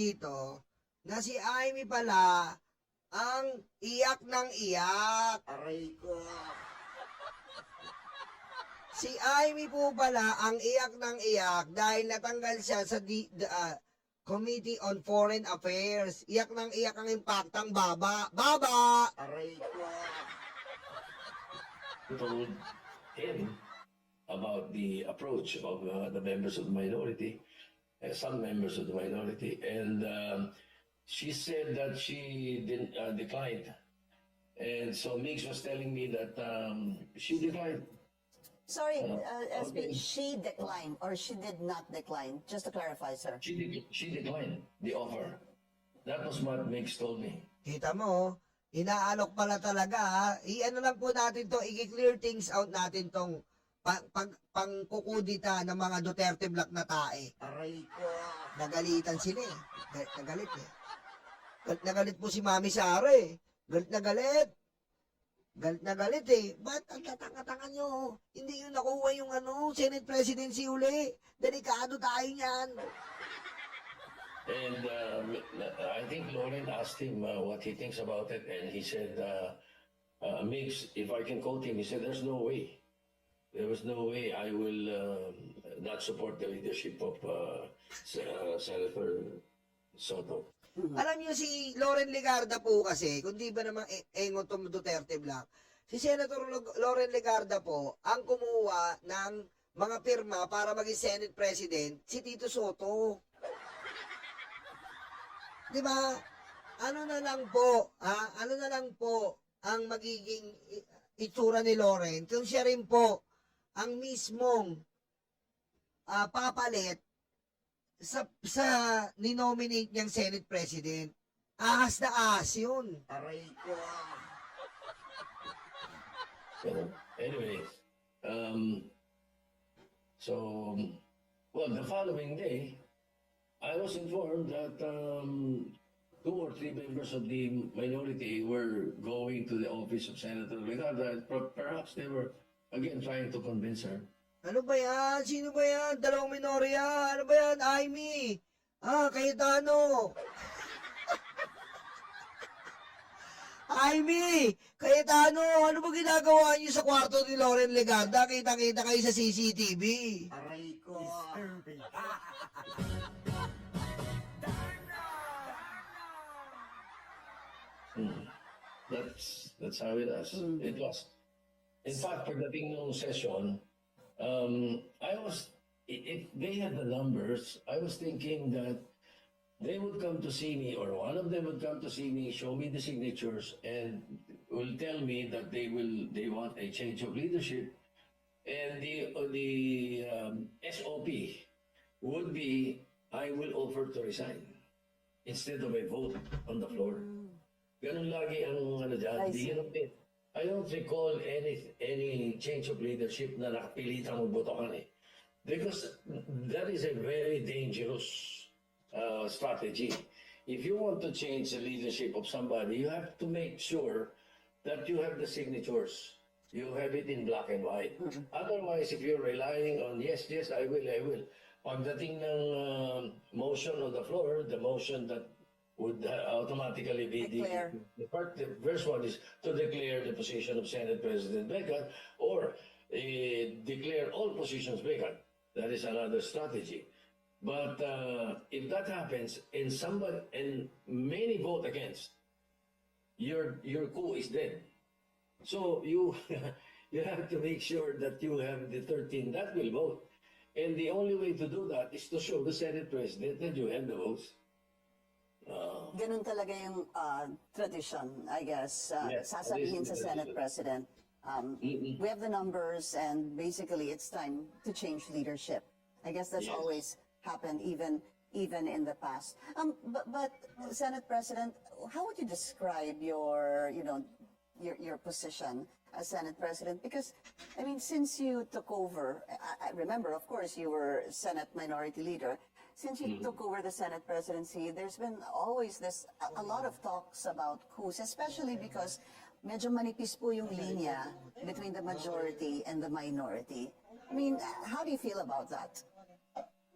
dito na si Amy pala ang iyak ng iyak. Aray ko. Si Amy po pala ang iyak ng iyak dahil natanggal siya sa Committee on Foreign Affairs. Iyak ng iyak ang impactang baba. Baba! Aray ko. Told him about the approach of the members of the minority, some members of the minority, and she said that she didn't declined. And so Mix was telling me that she declined. Sorry, okay. SB, she declined or she did not decline? Just to clarify, sir. She declined the offer. That was what Mix told me. Kita mo, inaalok pala talaga ha. I-ano lang po natin to, i-clear things out natin tong pangkukudita ng mga Duterte Black na tae. Aray ko. Nagalitan sila eh. Nagalit eh. Galit na galit po si Mami Sara eh. Galit na galit. Galit na galit eh. Ba't ang tatanga-tanga nyo? Hindi yun nakuha yung Senate presidency uli. Delikado tayo niyan. And I think Lauren asked him what he thinks about it, and he said, Mix, if I can quote him, he said, there's no way. There was no way I will not support the leadership of Senator Soto. Alam niyo si Loren Legarda po kasi, kung di ba namang engon tong Duterte Black, si Senator Loren Legarda po ang kumuha ng mga pirma para maging Senate President, si Tito Soto. Di ba? Ano na lang po ang magiging itsura ni Loren kung siya rin po ang mismong papalit sa ninominate niyang Senate President. Ahas na ahas yun. Aray ko. Anyway, well, the following day, I was informed that 2 or 3 members of the minority were going to the office of Senator Legarda. Perhaps they were again trying to convince her. Ano ba yan? Sino ba yan? Dalawang minorya. Ano ba yan? Amy. Cayetano. Amy! Cayetano, ano ba ginagawa niyo sa kwarto ni Loren Legarda? Kita-kita kayo sa CCTV. Aray ko. That's how it is. It was. In fact, pagdating nung session, if they had the numbers, I was thinking that they would come to see me, or one of them would come to see me, show me the signatures, and will tell me that they want a change of leadership, and the SOP would be, I will offer to resign instead of a vote on the floor. Ganun lagi ang dyan. I don't recall any change of leadership na nakapilitang magboto ka eh. Because that is a very dangerous strategy. If you want to change the leadership of somebody, you have to make sure that you have the signatures. You have it in black and white. Otherwise, if you're relying on, yes, I will. Pagdating ng motion on the floor, the motion that would automatically be the first one is to declare the position of Senate President vacant, or declare all positions vacant. That is another strategy. But if that happens and many vote against, your coup is dead. So you you have to make sure that you have the 13 that will vote. And the only way to do that is to show the Senate President that you have the votes. Ganun talaga yung tradition, I guess. Yes, Sasabihin sa that is the Senate tradition. President, we have the numbers and basically it's time to change leadership. I guess that's Yes. always happened even in the past. But Senate President, how would you describe your position as Senate President? Because, I mean, since you took over, I remember, of course, you were Senate Minority Leader. Since you took over the Senate presidency, there's been always a lot of talks about coups, especially because medyo manipis po yung linya between the majority and the minority. I mean, how do you feel about that?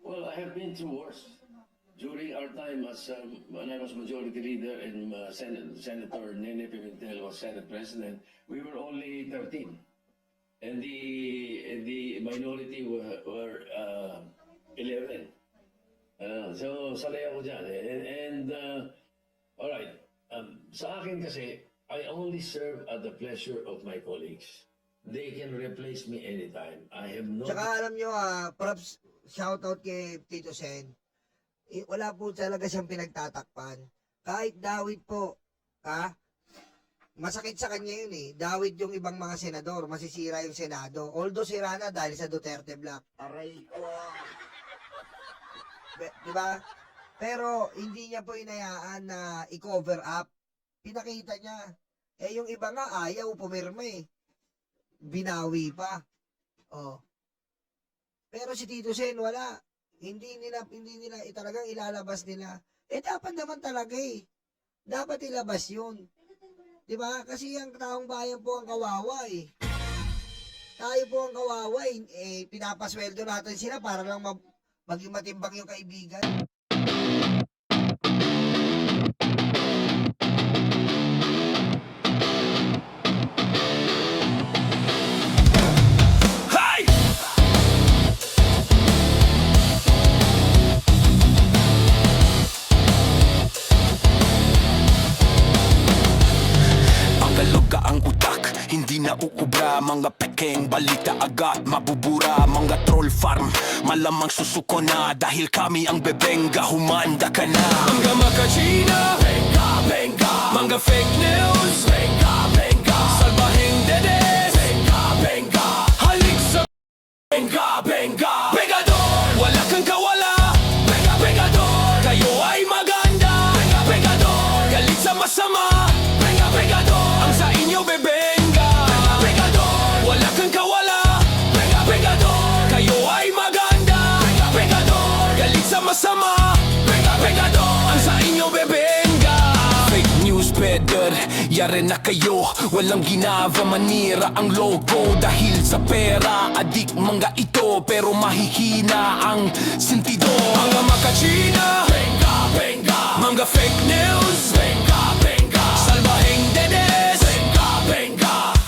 Well, I have been through worse. during our time as when I was majority leader and Senator Nene Pimentel was Senate President, we were only 13, and the minority were 11. So sanay ako dyan. All right. Sa akin kasi, I only serve at the pleasure of my colleagues. They can replace me anytime. I have no... Tsaka alam nyo, props, shoutout kay Tito Sen. Wala po talaga siyang pinagtatakpan. Kahit Dawit po, masakit sa kanya yun eh. Dawit yung ibang mga senador, masisira yung Senado. Although sira na dahil sa Duterte Black. Aray ko. Diba? Pero hindi niya po inayaan na i-cover up. Pinakita niya. Eh yung iba nga ayaw pumirma eh. Binawi pa. Oh. Pero si Tito Sen wala. Hindi nila talagang ilalabas nila. Eh dapat naman talaga eh. Dapat ilabas 'yun. 'Di ba? Kasi ang taong bayan po ang kawawa eh. Tayo po ang kawawa eh. Pinapasweldo natin sila para lang maging matimbang yung kaibigan. Pagalog ka ang utak, hindi na uubra. Mga pekeng balita agad mabubura. Mga troll farm, malamang susuko na. Dahil kami ang bebenga, humanda ka na. Mga makachina, benga, benga. Mga fake news, benga, benga. Salbahing dedes, benga, benga. Halik sa benga, benga. Pegador, wala kang kawala. Benga, pegador, kayo ay maganda. Benga, pegador, galit sa masama. Benga, pegador, ang sa inyo bebenga. Benga, pegador, wala kang kawala. Benga, pegador, kayo ay maganda. Benga, pegador, galit sa masama. Benga, pegador, ang sa inyo bebenga. Fake news better, yari na kayo. Walang ginava manira ang logo. Dahil sa pera, adik mga ito. Pero mahihina ang sentido. Mga makachina, benga, benga. Mga fake news, benga,